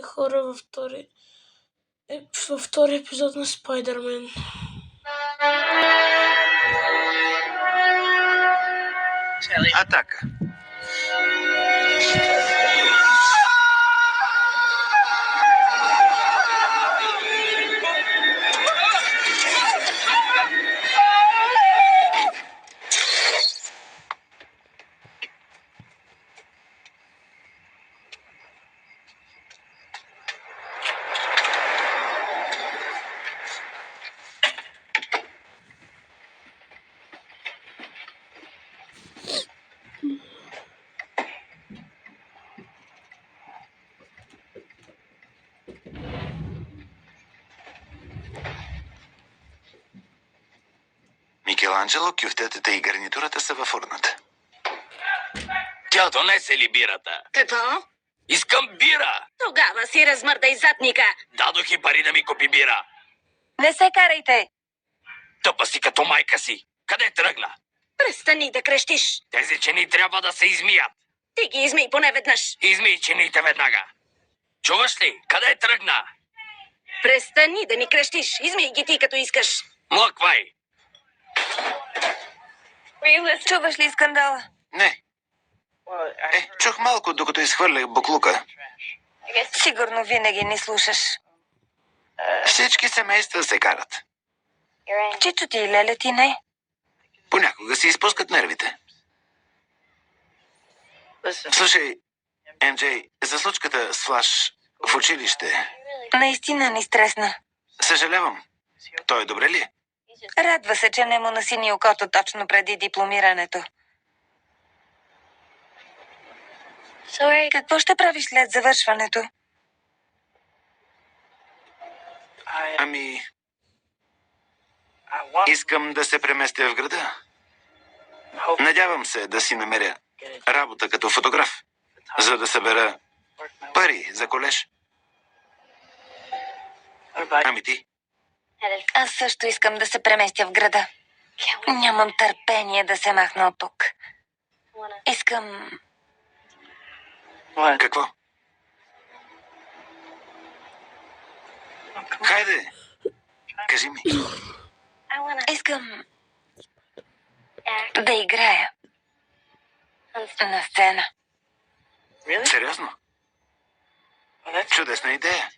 хора във втори епизод на Спайдермен. Атака. Микеланджело, кюфтетата и гарнитурата са във фурната. Тя донесе ли бирата? Какво? Искам бира! Тогава си размърдай задника. Дадох и пари да ми купи бира. Не се карайте. Тъпа си като майка си. Къде тръгна? Престани да крещиш. Тези чини трябва да се измият. Ти ги измий поне веднъж. Измий чините веднага. Чуваш ли? Къде тръгна? Престани да ми крещиш. Измий ги ти като искаш. Млъквай! Чуваш ли скандала? Не. Чух малко, докато изхвърлях буклука. Сигурно винаги ни слушаш. Всички семейства се карат. Чичо ти и леля ти не. Понякога си изпускат нервите. Слушай, Енджей, за случката с Флаш в училище. Наистина ни стресна. Съжалявам. Той добре ли е? Радва се, че не му насини окото точно преди дипломирането. Какво ще правиш след завършването? Ами... Искам да се преместя в града. Надявам се да си намеря работа като фотограф, за да събера пари за колеж. Ами ти? Аз също искам да се преместя в града. Нямам търпение да се махна от тук. Искам... Какво? Хайде, кажи ми. Искам... да играя. На сцена. Сериозно? Чудесна идея.